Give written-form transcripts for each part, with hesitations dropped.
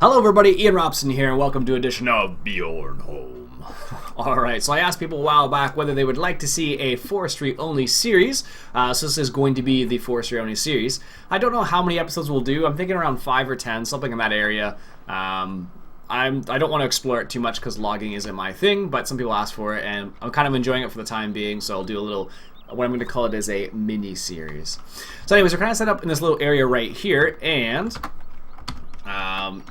Hello everybody, Iain Robson here, and welcome to an edition of Bjornholm. Alright, so I asked people a while back whether they would like to see a forestry-only series, so this is going to be the forestry-only series. I don't know how many episodes we'll do. I'm thinking around 5 or 10, something in that area. I don't want to explore it too much because logging isn't my thing, but some people asked for it, and I'm kind of enjoying it for the time being, so I'll do a little, what I'm going to call it is a mini-series. So anyways, we're kind of set up in this little area right here, and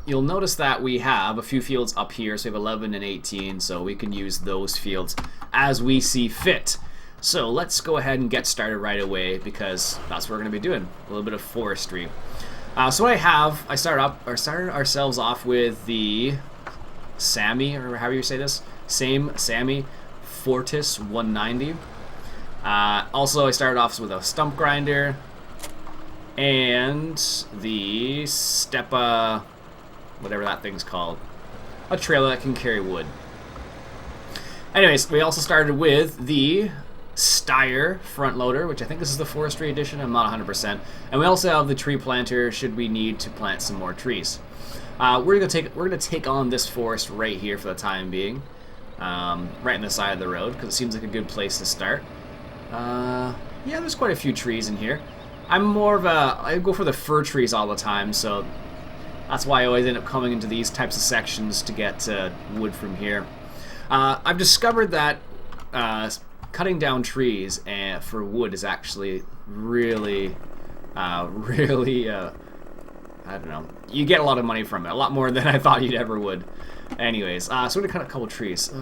you'll notice that we have a few fields up here, so we have 11 and 18, so we can use those fields as we see fit. So let's go ahead and get started right away, because that's what we're going to be doing, a little bit of forestry. So what I started ourselves off with the Sammy, or however you say this, Sammy Fortis 190. Also I started off with a stump grinder, and the Stepa, whatever that thing's called, a trailer that can carry wood. Anyways, we also started with the Steyr front loader, which I think this is the forestry edition, I'm not 100%. And we also have the tree planter should we need to plant some more trees. We're gonna take on this forest right here for the time being, right on the side of the road, because it seems like a good place to start. Yeah, there's quite a few trees in here. I'm more of I go for the fir trees all the time, so that's why I always end up coming into these types of sections to get wood from here. I've discovered that cutting down trees for wood is actually really, I don't know, you get a lot of money from it, a lot more than I thought you'd ever would. Anyways, so we're gonna cut a couple trees.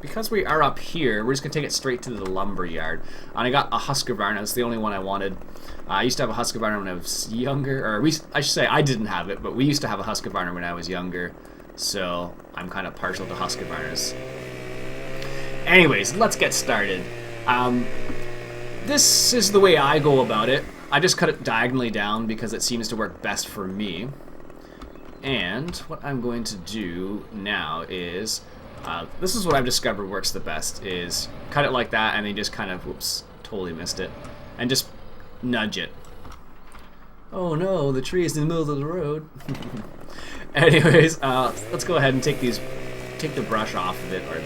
Because we are up here, we're just going to take it straight to the lumber yard. And I got a Husqvarna, that's the only one I wanted. I used to have a Husqvarna when I was younger, or I should say I didn't have it, but we used to have a Husqvarna when I was younger. So I'm kind of partial to Husqvarnas. Anyways, let's get started. This is the way I go about it. I just cut it diagonally down because it seems to work best for me. And what I'm going to do now is... this is what I've discovered works the best, is cut it like that and then just kind of, whoops, totally missed it, and just nudge it. Oh no, the tree is in the middle of the road. Anyways, let's go ahead and take the brush off of it, or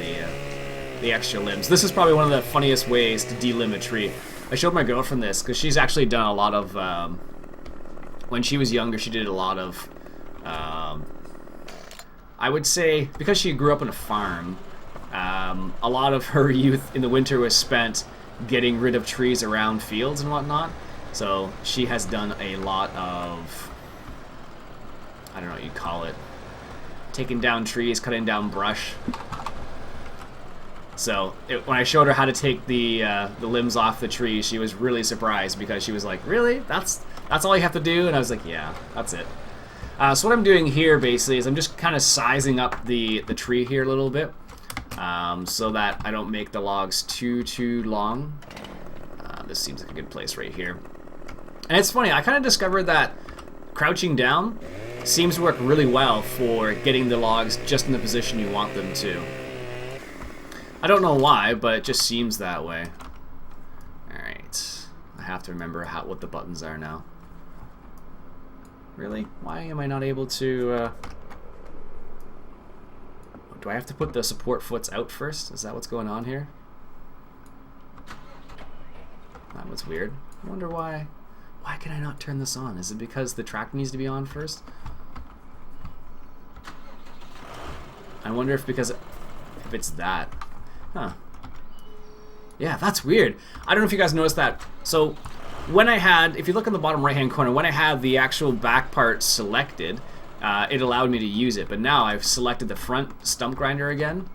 the extra limbs. This is probably one of the funniest ways to delimb a tree. I showed my girlfriend this because she's actually done a lot of, when she was younger, she did a lot of, I would say, because she grew up on a farm, a lot of her youth in the winter was spent getting rid of trees around fields and whatnot. So she has done a lot of, I don't know what you call it, taking down trees, cutting down brush. So when I showed her how to take the limbs off the tree, she was really surprised, because she was like, "Really? That's all you have to do?" And I was like, "Yeah, that's it." So what I'm doing here basically is I'm just kind of sizing up the tree here a little bit, so that I don't make the logs too long. This seems like a good place right here. And it's funny, I kind of discovered that crouching down seems to work really well for getting the logs just in the position you want them to. I don't know why, but it just seems that way. Alright, I have to remember what the buttons are now. Really? Why am I not able to... Do I have to put the support foots out first? Is that what's going on here? That was weird. I wonder why... Why can I not turn this on? Is it because the track needs to be on first? I wonder if it's that. Huh. Yeah, that's weird. I don't know if you guys noticed that. So... when I had, if you look in the bottom right hand corner, when I had the actual back part selected, it allowed me to use it. But now I've selected the front stump grinder again,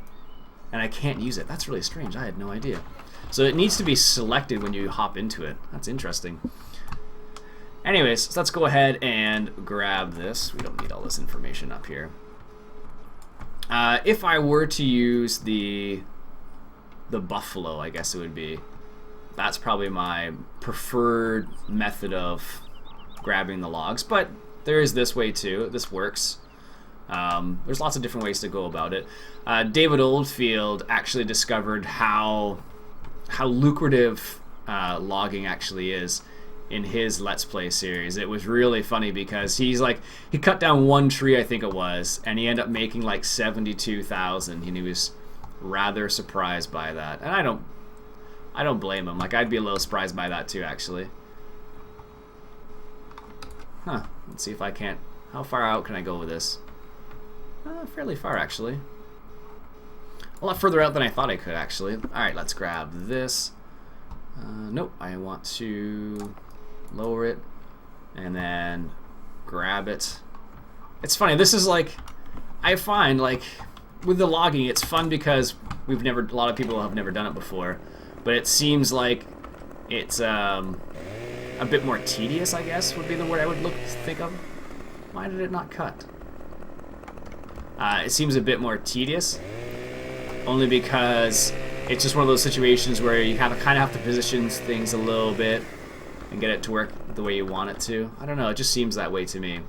and I can't use it. That's really strange. I had no idea. So it needs to be selected when you hop into it. That's interesting. Anyways, so let's go ahead and grab this. We don't need all this information up here. If I were to use the buffalo, I guess it would be. That's probably my preferred method of grabbing the logs, but there is this way too. This works. There's lots of different ways to go about it. David Oldfield actually discovered how lucrative logging actually is, in his Let's Play series. It was really funny because he cut down one tree, I think it was, and he ended up making like 72,000, and he was rather surprised by that. And I don't blame him. Like, I'd be a little surprised by that too, actually. Huh. Let's see if I can't. How far out can I go with this? Fairly far, actually. A lot further out than I thought I could, actually. Alright, let's grab this. Nope, I want to lower it and then grab it. It's funny, this is like, I find like with the logging, it's fun because a lot of people have never done it before, but it seems like it's a bit more tedious, I guess would be the word I would think of. Why did it not cut? It seems a bit more tedious, only because it's just one of those situations where you kind of have to position things a little bit and get it to work the way you want it to. I don't know, it just seems that way to me.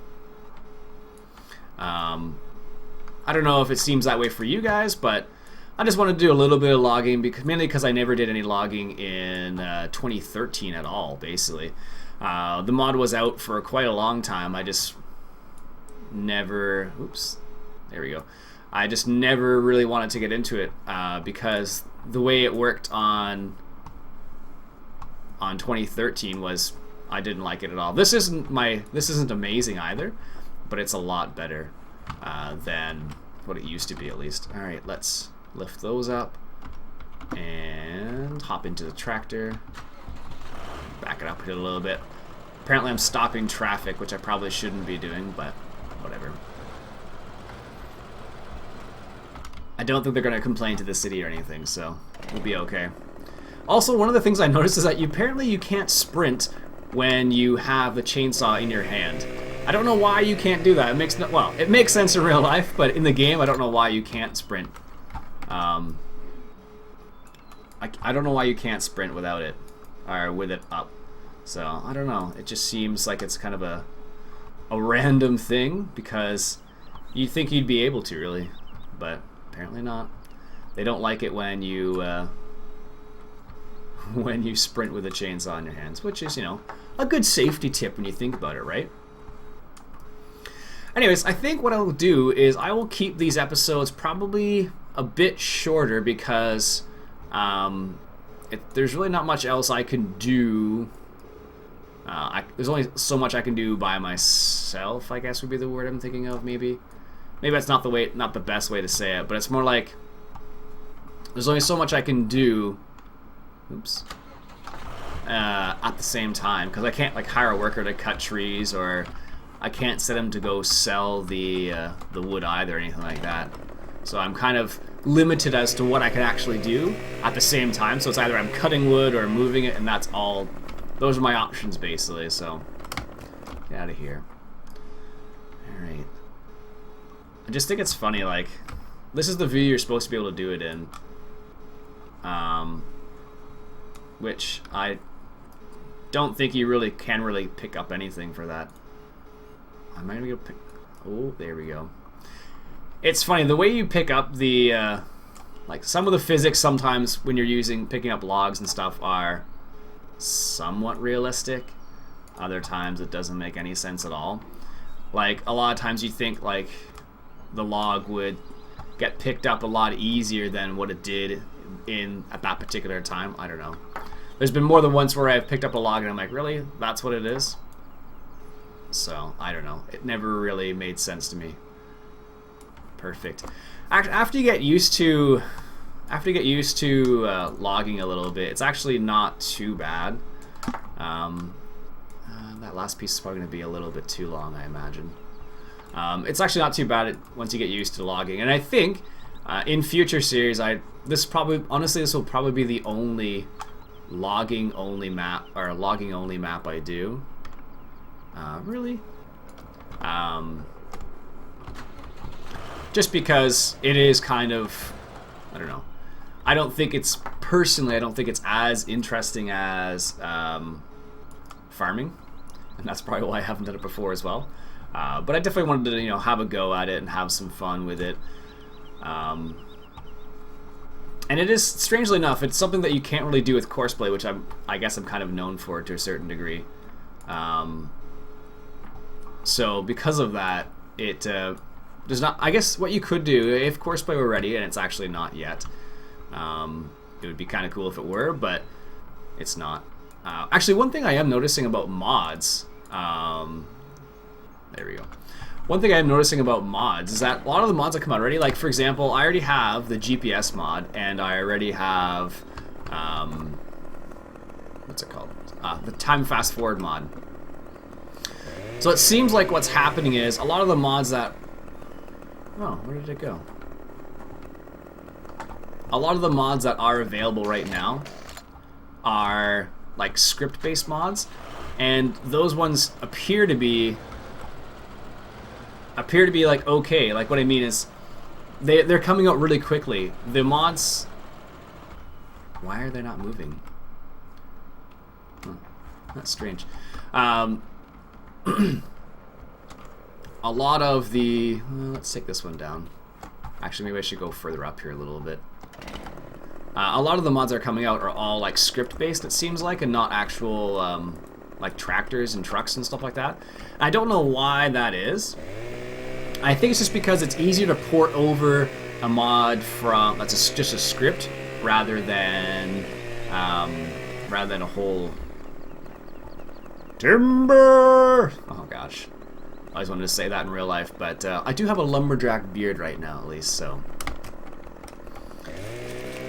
I don't know if it seems that way for you guys, but I just want to do a little bit of logging, mainly because I never did any logging in 2013 at all, basically. The mod was out for quite a long time. I just never... Oops. There we go. I just never really wanted to get into it because the way it worked on 2013 was I didn't like it at all. This isn't amazing either, but it's a lot better than what it used to be, at least. All right, let's lift those up and hop into the tractor. Back it up here a little bit. Apparently I'm stopping traffic, which I probably shouldn't be doing, but whatever. I don't think they're going to complain to the city or anything, so we'll be okay. Also, one of the things I noticed is that apparently you can't sprint when you have the chainsaw in your hand. I don't know why you can't do that. It makes sense in real life, but in the game I don't know why you can't sprint. I don't know why you can't sprint without it, or with it up. So, I don't know. It just seems like it's kind of a random thing, because you'd think you'd be able to, really, but apparently not. They don't like it when you sprint with a chainsaw in your hands, which is, a good safety tip when you think about it, right? Anyways, I think what I'll do is I will keep these episodes probably a bit shorter because there's really not much else I can do. There's only so much I can do by myself, I guess would be the word I'm thinking of, maybe. Maybe that's not the best way to say it, but it's more like there's only so much I can do. Oops. At the same time, because I can't hire a worker to cut trees, or I can't set him to go sell the wood either, or anything like that. So I'm kind of limited as to what I can actually do at the same time. So it's either I'm cutting wood or moving it, and that's all. Those are my options basically. So get out of here. All right. I just think it's funny, like, this is the view you're supposed to be able to do it in, which I don't think you really can pick up anything for that. I might be able to pick. Oh, there we go. It's funny the way you pick up the like some of the physics sometimes when you're picking up logs and stuff are somewhat realistic. Other times it doesn't make any sense at all. Like a lot of times you think like the log would get picked up a lot easier than what it did at that particular time. I don't know. There's been more than once where I've picked up a log and I'm like, really? That's what it is? So, I don't know. It never really made sense to me. Perfect. After you get used to logging a little bit, it's actually not too bad. That last piece is probably going to be a little bit too long, I imagine. It's actually not too bad once you get used to logging, and I think in future series, this will probably be the only logging only map I do. Really? Just because it is kind of, I don't know. I don't think it's as interesting as farming, and that's probably why I haven't done it before as well. But I definitely wanted to, have a go at it and have some fun with it. And it is, strangely enough, it's something that you can't really do with courseplay, which I guess I'm kind of known for to a certain degree. So because of that, it does not. I guess what you could do, if Courseplay were ready, and it's actually not yet. It would be kind of cool if it were, but it's not. Actually, one thing I am noticing about mods. There we go. One thing I'm noticing about mods is that a lot of the mods that come out already, like for example, I already have the GPS mod, and I already have, what's it called? The time fast forward mod. So it seems like what's happening is a lot of the mods that, oh, where did it go? A lot of the mods that are available right now are like script-based mods, and those ones appear to be like okay. Like what I mean is they're coming out really quickly. The mods, why are they not moving? That's strange. A lot of the let's take this one down. Actually, maybe I should go further up here a little bit. A lot of the mods that are coming out are all like script based, it seems like, and not actual like tractors and trucks and stuff like that. I don't know why that is. I think it's just because it's easier to port over a mod from just a script rather than a whole timber. Oh gosh, I always wanted to say that in real life, but I do have a lumberjack beard right now, at least, so.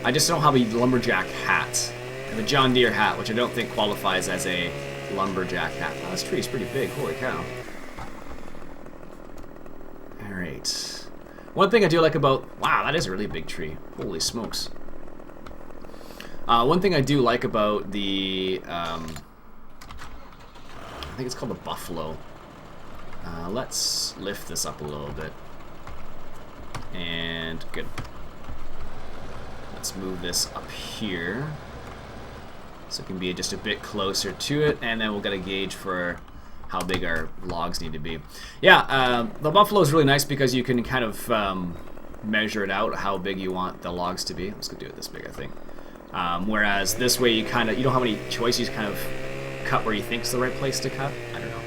I just don't have a lumberjack hat. I have a John Deere hat, which I don't think qualifies as a lumberjack hat. Oh, this tree is pretty big. Holy cow. Alright. One thing I do like about... Wow, that is a really big tree. Holy smokes. One thing I do like about the... I think it's called the buffalo. Let's lift this up a little bit. And good. Let's move this up here so it can be just a bit closer to it, and then we'll get a gauge for how big our logs need to be. Yeah, the buffalo is really nice because you can kind of measure it out how big you want the logs to be. Let's go do it this big, I think. Whereas this way you don't have any choice. You just kind of cut where you think is the right place to cut. I don't know.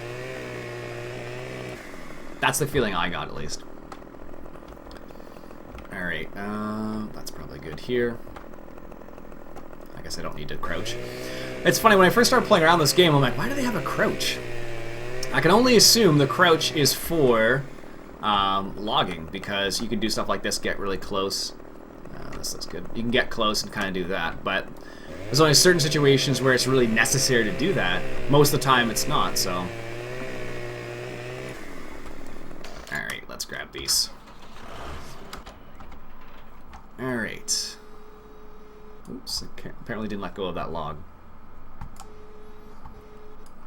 That's the feeling I got, at least. Alright, that's probably good here. I guess I don't need to crouch. It's funny, when I first started playing around this game, I'm like, why do they have a crouch? I can only assume the crouch is for logging, because you can do stuff like this, get really close. This looks good. You can get close and kind of do that, but there's only certain situations where it's really necessary to do that. Most of the time it's not, so. Alright, let's grab these. Alright. Oops, apparently didn't let go of that log.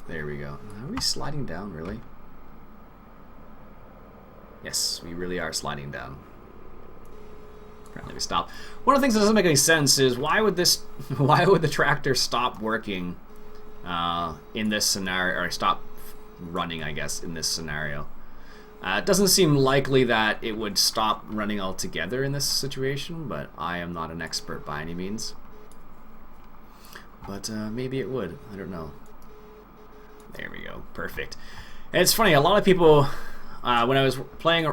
There we go. Are we sliding down, really? Yes, we really are sliding down. Apparently we stopped. One of the things that doesn't make any sense is why would the tractor stop working in this scenario, or stop running, I guess, in this scenario? It doesn't seem likely that it would stop running altogether in this situation, but I am not an expert by any means. But maybe it would. I don't know. There we go. Perfect. And it's funny. A lot of people, when I was playing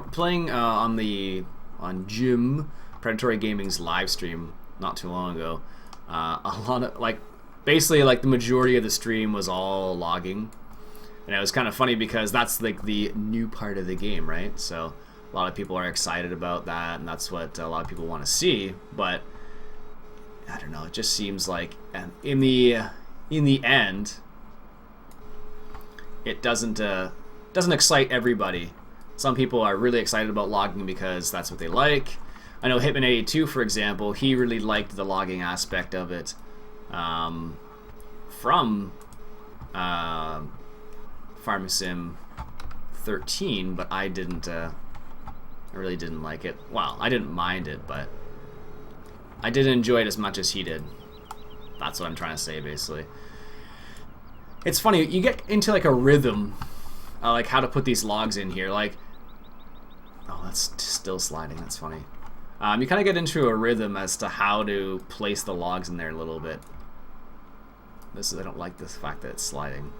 on Jim Predatory Gaming's live stream not too long ago, a lot of basically the majority of the stream was all logging. And it was kind of funny because that's like the new part of the game, right? So a lot of people are excited about that, and that's what a lot of people want to see. But I don't know. It just seems like in the end, it doesn't excite everybody. Some people are really excited about logging because that's what they like. I know Hitman82, for example, he really liked the logging aspect of it from Farming Sim 13, but I didn't. I really didn't like it. Well, I didn't mind it, but I didn't enjoy it as much as he did. That's what I'm trying to say, basically. It's funny, you get into like a rhythm, like how to put these logs in here. Like, oh, that's still sliding. That's funny. You kind of get into a rhythm as to how to place the logs in there a little bit. I don't like this fact that it's sliding.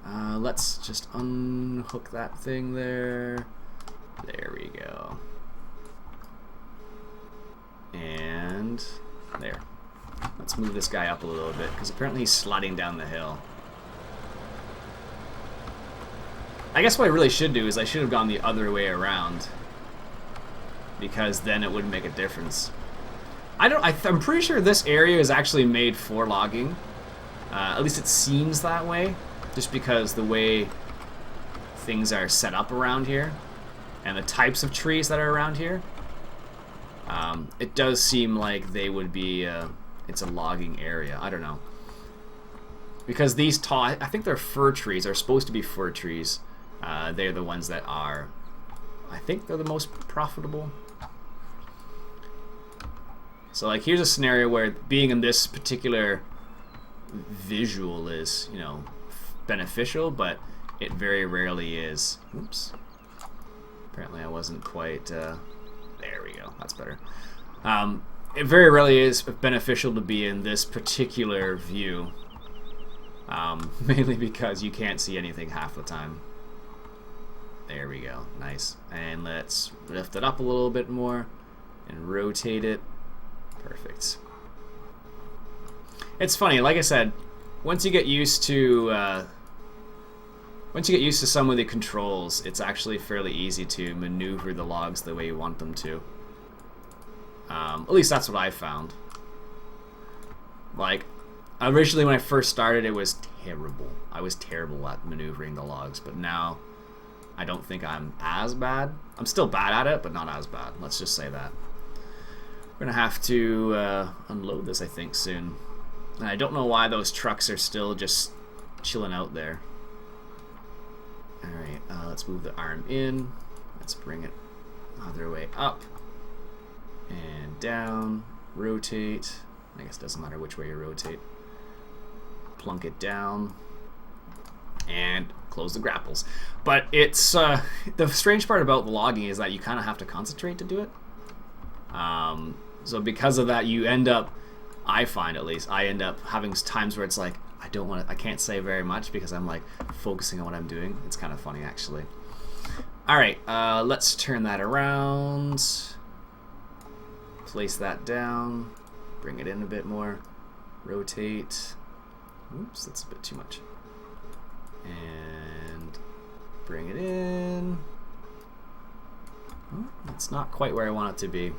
Let's just unhook that thing there. There we go. And there. Let's move this guy up a little bit, because apparently he's sliding down the hill. I guess what I really should do is I should have gone the other way around, because then it wouldn't make a difference. I'm pretty sure this area is actually made for logging. At least it seems that way, just because the way things are set up around here and the types of trees that are around here. It does seem like they would be, it's a logging area. I don't know. Because these tall, I think they're fir trees, are supposed to be fir trees. They're the ones that are, I think they're the most profitable. So like here's a scenario where being in this particular visual is, you know, beneficial, but it very rarely is. Oops. Apparently I wasn't quite, there we go, that's better. It very rarely is beneficial to be in this particular view, mainly because you can't see anything half the time. There we go, nice. And let's lift it up a little bit more and rotate it. Perfect. It's funny, like I said, once you get used to some of the controls, it's actually fairly easy to maneuver the logs the way you want them to. At least that's what I found. Like, originally when I first started, it was terrible. I was terrible at maneuvering the logs, but now I don't think I'm as bad. I'm still bad at it, but not as bad. Let's just say that. We're gonna have to unload this, I think, soon. And I don't know why those trucks are still just chilling out there. Alright, let's move the arm in. Let's bring it other way up. And down. Rotate. I guess it doesn't matter which way you rotate. Plunk it down. And close the grapples. But it's, the strange part about the logging is that you kind of have to concentrate to do it. So because of that, you end up, I find at least, I end up having times where it's like, I can't say very much because I'm like focusing on what I'm doing. It's kind of funny actually. Alright, let's turn that around. Place that down. Bring it in a bit more. Rotate. Oops, that's a bit too much. And bring it in. Oh, it's not quite where I want it to be.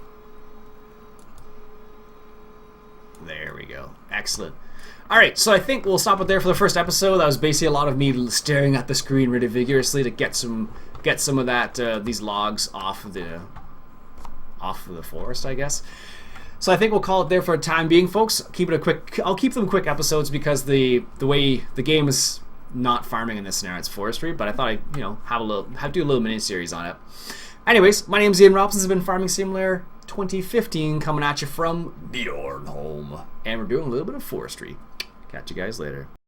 There we go. Excellent. Alright, so I think we'll stop it there for the first episode. That was basically a lot of me staring at the screen really vigorously to get some of that these logs off of the forest, I guess. So I think we'll call it there for the time being, folks. Keep it a quick. I'll keep them quick episodes because the way the game is not farming in this scenario, it's forestry. But I thought I'd do a little mini series on it. Anyways, my name's Iain. Robson has been Farming Simulator 2015 coming at you from Bjornholm, and we're doing a little bit of forestry. Catch you guys later.